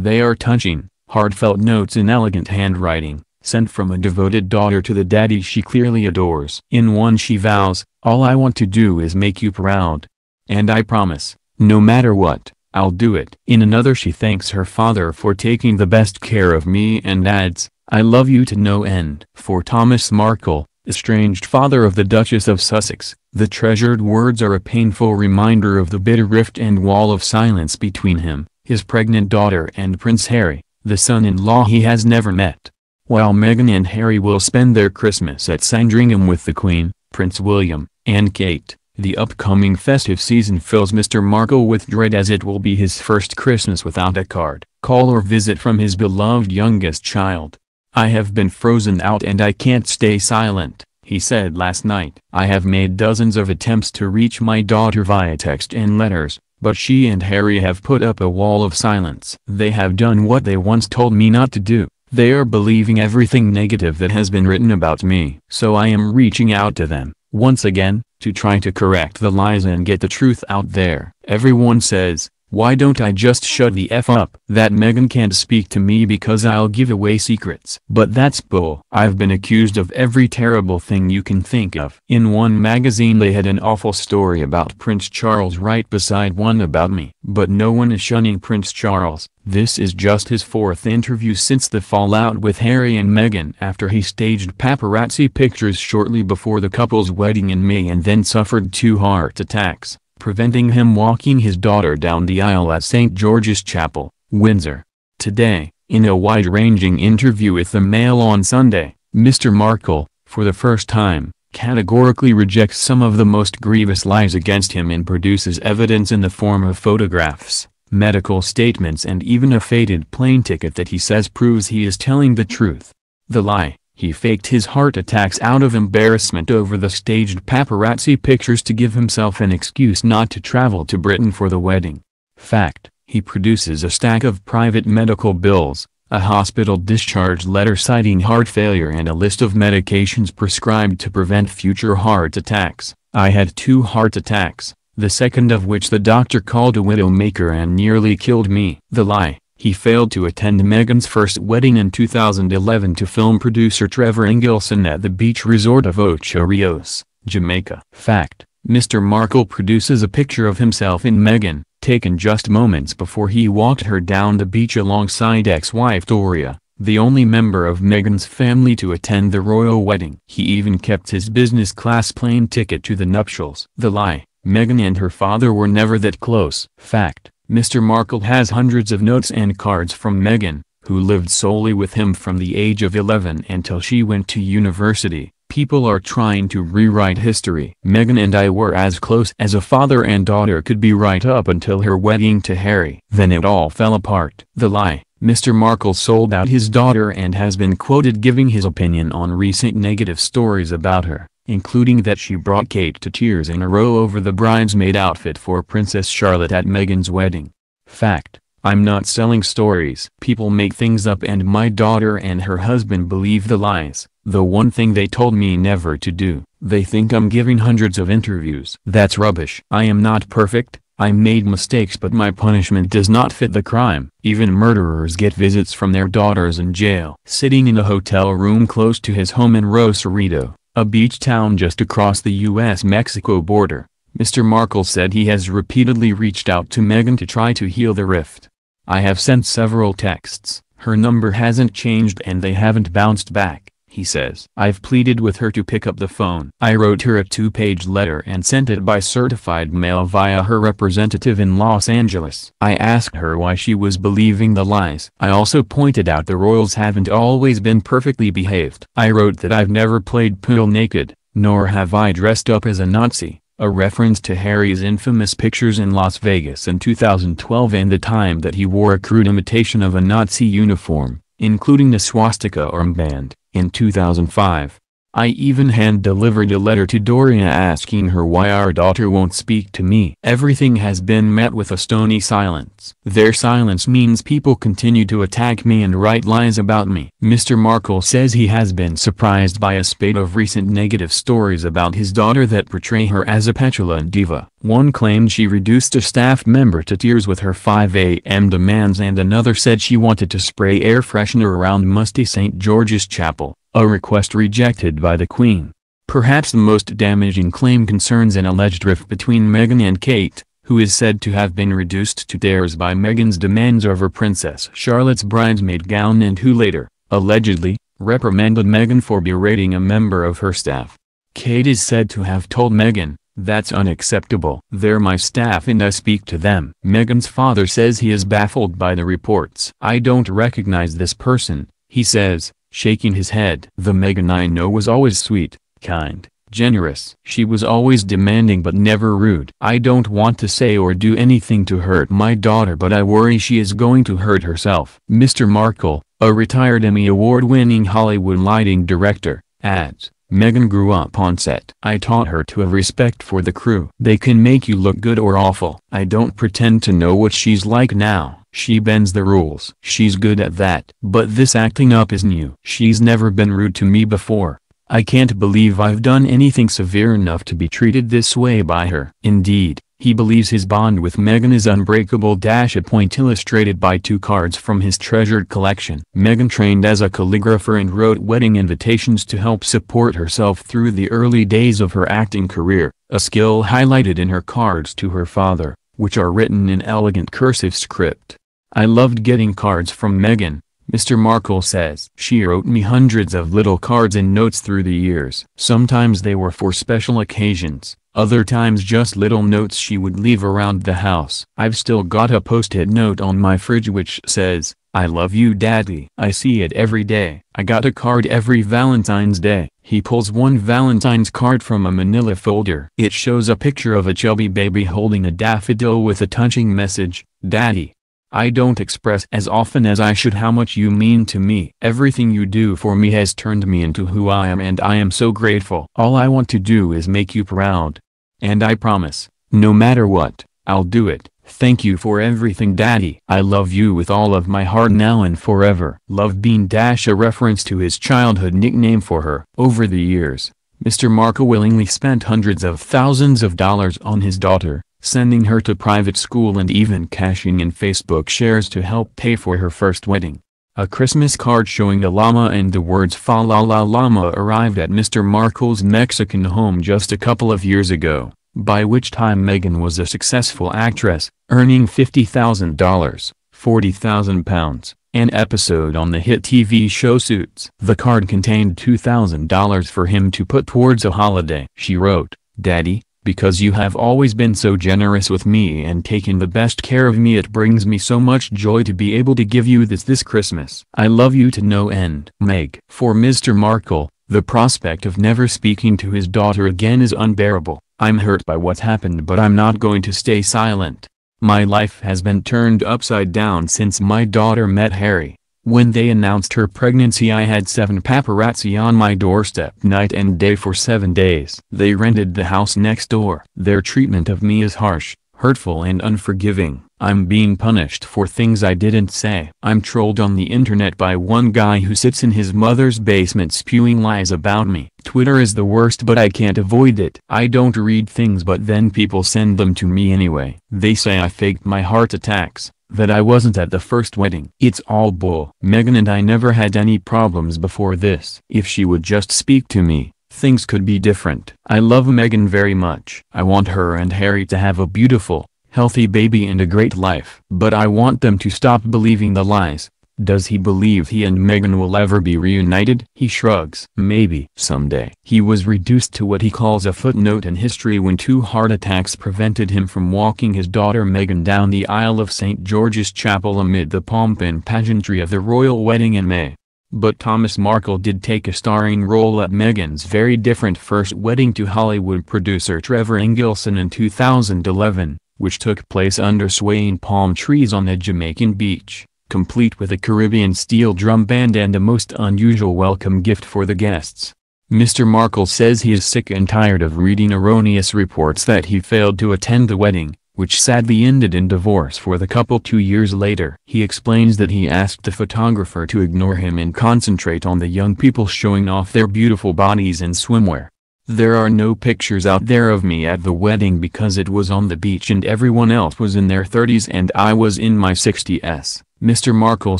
They are touching, heartfelt notes in elegant handwriting, sent from a devoted daughter to the daddy she clearly adores. In one she vows, "All I want to do is make you proud. And I promise, no matter what, I'll do it." In another she thanks her father for taking the best care of me and adds, "I love you to no end." For Thomas Markle, estranged father of the Duchess of Sussex, the treasured words are a painful reminder of the bitter rift and wall of silence between him, his pregnant daughter and Prince Harry, the son-in-law he has never met. While Meghan and Harry will spend their Christmas at Sandringham with the Queen, Prince William, and Kate, the upcoming festive season fills Mr. Markle with dread, as it will be his first Christmas without a card, call or visit from his beloved youngest child. "I have been frozen out and I can't stay silent," he said last night. "I have made dozens of attempts to reach my daughter via text and letters, but she and Harry have put up a wall of silence. They have done what they once told me not to do. They are believing everything negative that has been written about me. So I am reaching out to them, once again, to try to correct the lies and get the truth out there. Everyone says, why don't I just shut the F up? That Meghan can't speak to me because I'll give away secrets. But that's bull. I've been accused of every terrible thing you can think of." In one magazine they had an awful story about Prince Charles right beside one about me. But no one is shunning Prince Charles. This is just his fourth interview since the fallout with Harry and Meghan after he staged paparazzi pictures shortly before the couple's wedding in May and then suffered 2 heart attacks, preventing him walking his daughter down the aisle at St. George's Chapel, Windsor. Today, in a wide-ranging interview with the Mail on Sunday, Mr. Markle, for the first time, categorically rejects some of the most grievous lies against him and produces evidence in the form of photographs, medical statements and even a faded plane ticket that he says proves he is telling the truth. The lie: he faked his heart attacks out of embarrassment over the staged paparazzi pictures to give himself an excuse not to travel to Britain for the wedding. Fact: he produces a stack of private medical bills, a hospital discharge letter citing heart failure and a list of medications prescribed to prevent future heart attacks. "I had 2 heart attacks, the second of which the doctor called a widowmaker and nearly killed me." The lie: he failed to attend Meghan's first wedding in 2011 to film producer Trevor Engelson at the beach resort of Ocho Rios, Jamaica. Fact: Mr. Markle produces a picture of himself and Meghan, taken just moments before he walked her down the beach alongside ex-wife Doria, the only member of Meghan's family to attend the royal wedding. He even kept his business-class plane ticket to the nuptials. The lie: Meghan and her father were never that close. Fact: Mr. Markle has hundreds of notes and cards from Meghan, who lived solely with him from the age of 11 until she went to university. People are trying to rewrite history. "Meghan and I were as close as a father and daughter could be right up until her wedding to Harry. Then it all fell apart." The lie: Mr. Markle sold out his daughter and has been quoted giving his opinion on recent negative stories about her, including that she brought Kate to tears in a row over the bridesmaid outfit for Princess Charlotte at Meghan's wedding. Fact: I'm not selling stories. People make things up and my daughter and her husband believe the lies, the one thing they told me never to do. They think I'm giving hundreds of interviews. That's rubbish. I am not perfect, I made mistakes, but my punishment does not fit the crime. Even murderers get visits from their daughters in jail. Sitting in a hotel room close to his home in Rosarito, a beach town just across the US-Mexico border, Mr. Markle said he has repeatedly reached out to Meghan to try to heal the rift. "I have sent several texts, her number hasn't changed and they haven't bounced back," he says. "I've pleaded with her to pick up the phone. I wrote her a 2-page letter and sent it by certified mail via her representative in Los Angeles. I asked her why she was believing the lies. I also pointed out the royals haven't always been perfectly behaved. I wrote that I've never played pool naked, nor have I dressed up as a Nazi," a reference to Harry's infamous pictures in Las Vegas in 2012 and the time that he wore a crude imitation of a Nazi uniform, including the swastika armband, in 2005. I even hand-delivered a letter to Doria asking her why our daughter won't speak to me. Everything has been met with a stony silence. Their silence means people continue to attack me and write lies about me. Mr. Markle says he has been surprised by a spate of recent negative stories about his daughter that portray her as a petulant diva. One claimed she reduced a staff member to tears with her 5 a.m. demands, and another said she wanted to spray air freshener around musty St. George's Chapel, a request rejected by the Queen. Perhaps the most damaging claim concerns an alleged rift between Meghan and Kate, who is said to have been reduced to tears by Meghan's demands over Princess Charlotte's bridesmaid gown, and who later, allegedly, reprimanded Meghan for berating a member of her staff. Kate is said to have told Meghan, "That's unacceptable. They're my staff and I speak to them." Meghan's father says he is baffled by the reports. "I don't recognize this person," he says, shaking his head. "The Meghan I know was always sweet, kind, generous. She was always demanding but never rude. I don't want to say or do anything to hurt my daughter, but I worry she is going to hurt herself." Mr. Markle, a retired Emmy Award-winning Hollywood lighting director, adds, "Meghan grew up on set. I taught her to have respect for the crew. They can make you look good or awful. I don't pretend to know what she's like now. She bends the rules. She's good at that. But this acting up is new. She's never been rude to me before. I can't believe I've done anything severe enough to be treated this way by her." Indeed, he believes his bond with Meghan is unbreakable. A point illustrated by 2 cards from his treasured collection. Meghan trained as a calligrapher and wrote wedding invitations to help support herself through the early days of her acting career, a skill highlighted in her cards to her father, which are written in elegant cursive script. "I loved getting cards from Meghan," Mr. Markle says. "She wrote me hundreds of little cards and notes through the years. Sometimes they were for special occasions, other times just little notes she would leave around the house. I've still got a post-it note on my fridge which says, 'I love you Daddy.' I see it every day. I got a card every Valentine's Day." He pulls one Valentine's card from a manila folder. It shows a picture of a chubby baby holding a daffodil with a touching message, "Daddy, I don't express as often as I should how much you mean to me. Everything you do for me has turned me into who I am and I am so grateful. All I want to do is make you proud. And I promise, no matter what, I'll do it. Thank you for everything Daddy. I love you with all of my heart now and forever." Love Bean - a reference to his childhood nickname for her. Over the years, Mr. Markle willingly spent hundreds of thousands of dollars on his daughter, sending her to private school and even cashing in Facebook shares to help pay for her first wedding. A Christmas card showing a llama and the words "Fa la la llama" arrived at Mr. Markle's Mexican home just a couple of years ago, by which time Meghan was a successful actress, earning $50,000, £40,000, an episode on the hit TV show Suits. The card contained $2,000 for him to put towards a holiday. She wrote, "Daddy, because you have always been so generous with me and taken the best care of me, it brings me so much joy to be able to give you this Christmas. I love you to no end." Meg. For Mr. Markle, the prospect of never speaking to his daughter again is unbearable. "I'm hurt by what's happened, but I'm not going to stay silent. My life has been turned upside down since my daughter met Harry. When they announced her pregnancy, I had 7 paparazzi on my doorstep night and day for 7 days. They rented the house next door. Their treatment of me is harsh, hurtful and unforgiving. I'm being punished for things I didn't say. I'm trolled on the internet by one guy who sits in his mother's basement spewing lies about me. Twitter is the worst, but I can't avoid it. I don't read things, but then people send them to me anyway. They say I faked my heart attacks, that I wasn't at the first wedding. It's all bull. Meghan and I never had any problems before this. If she would just speak to me, things could be different. I love Meghan very much. I want her and Harry to have a beautiful, healthy baby and a great life. But I want them to stop believing the lies." Does he believe he and Meghan will ever be reunited? He shrugs. Maybe someday. He was reduced to what he calls a footnote in history when 2 heart attacks prevented him from walking his daughter Meghan down the aisle of St. George's Chapel amid the pomp and pageantry of the royal wedding in May. But Thomas Markle did take a starring role at Meghan's very different first wedding to Hollywood producer Trevor Engelson in 2011, which took place under swaying palm trees on a Jamaican beach, complete with a Caribbean steel drum band and a most unusual welcome gift for the guests. Mr. Markle says he is sick and tired of reading erroneous reports that he failed to attend the wedding, which sadly ended in divorce for the couple 2 years later. He explains that he asked the photographer to ignore him and concentrate on the young people showing off their beautiful bodies in swimwear. "There are no pictures out there of me at the wedding because it was on the beach and everyone else was in their 30s and I was in my 60s, Mr. Markle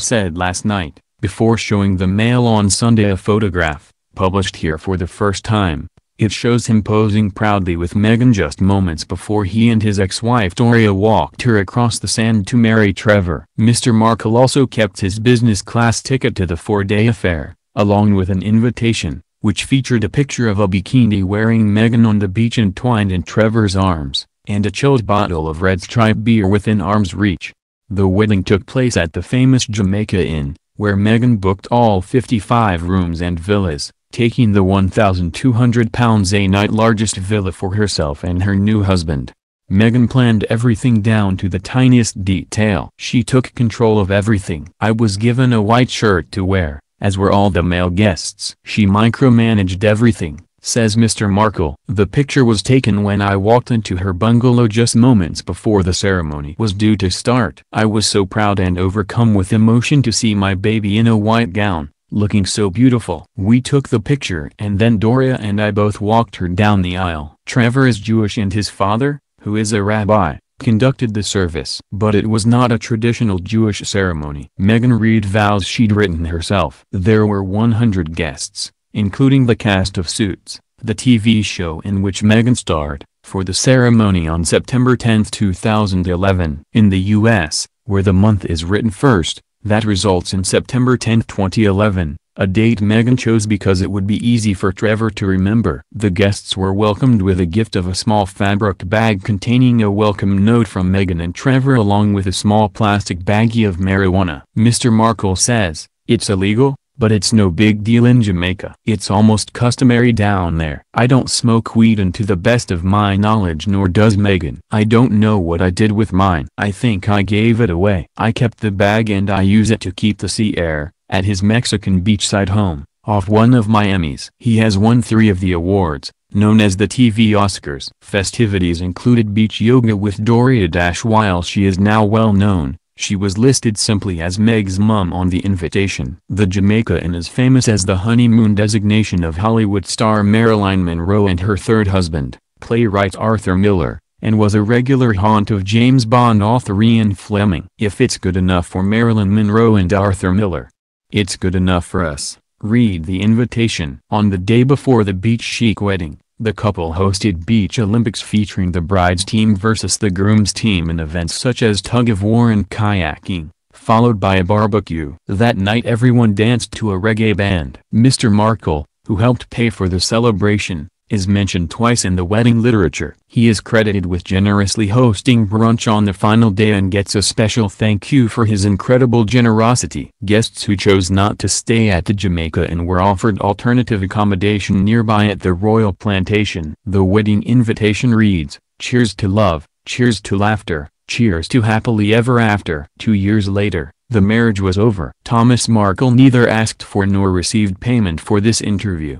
said last night, before showing the Mail on Sunday a photograph, published here for the first time. It shows him posing proudly with Meghan just moments before he and his ex-wife Doria walked her across the sand to marry Trevor. Mr. Markle also kept his business class ticket to the 4-day affair, along with an invitation, which featured a picture of a bikini-wearing Meghan on the beach entwined in Trevor's arms, and a chilled bottle of Red Stripe beer within arm's reach. The wedding took place at the famous Jamaica Inn, where Meghan booked all 55 rooms and villas, taking the £1,200 a night largest villa for herself and her new husband. Meghan planned everything down to the tiniest detail. "She took control of everything. I was given a white shirt to wear, as were all the male guests. She micromanaged everything," says Mr. Markle. "The picture was taken when I walked into her bungalow just moments before the ceremony was due to start. I was so proud and overcome with emotion to see my baby in a white gown, looking so beautiful. We took the picture and then Doria and I both walked her down the aisle." Trevor is Jewish and his father, who is a rabbi, conducted the service. But it was not a traditional Jewish ceremony. Meghan read vows she'd written herself. There were 100 guests, including the cast of Suits, the TV show in which Meghan starred, for the ceremony on September 10, 2011. In the US, where the month is written first, that results in September 10, 2011, a date Meghan chose because it would be easy for Trevor to remember. The guests were welcomed with a gift of a small fabric bag containing a welcome note from Meghan and Trevor along with a small plastic baggie of marijuana. Mr. Markle says, "It's illegal, but it's no big deal in Jamaica. It's almost customary down there. I don't smoke weed and to the best of my knowledge nor does Meghan. I don't know what I did with mine. I think I gave it away. I kept the bag and I use it to keep the sea air," at his Mexican beachside home, off one of Miami's. He has won 3 of the awards, known as the TV Oscars. Festivities included beach yoga with Doria. While she is now well known, she was listed simply as Meg's mum on the invitation. The Jamaica Inn is famous as the honeymoon destination of Hollywood star Marilyn Monroe and her third husband, playwright Arthur Miller, and was a regular haunt of James Bond author Ian Fleming. If it's good enough for Marilyn Monroe and Arthur Miller, it's good enough for us. Read the invitation. On the day before the beach chic wedding, the couple hosted beach Olympics featuring the bride's team versus the groom's team in events such as tug-of-war and kayaking, followed by a barbecue. That night everyone danced to a reggae band. Mr. Markle, who helped pay for the celebration, is mentioned twice in the wedding literature. He is credited with generously hosting brunch on the final day and gets a special thank you for his incredible generosity. Guests who chose not to stay at the Jamaica Inn were offered alternative accommodation nearby at the Royal Plantation. The wedding invitation reads, "Cheers to love, cheers to laughter, cheers to happily ever after." 2 years later, the marriage was over. Thomas Markle neither asked for nor received payment for this interview.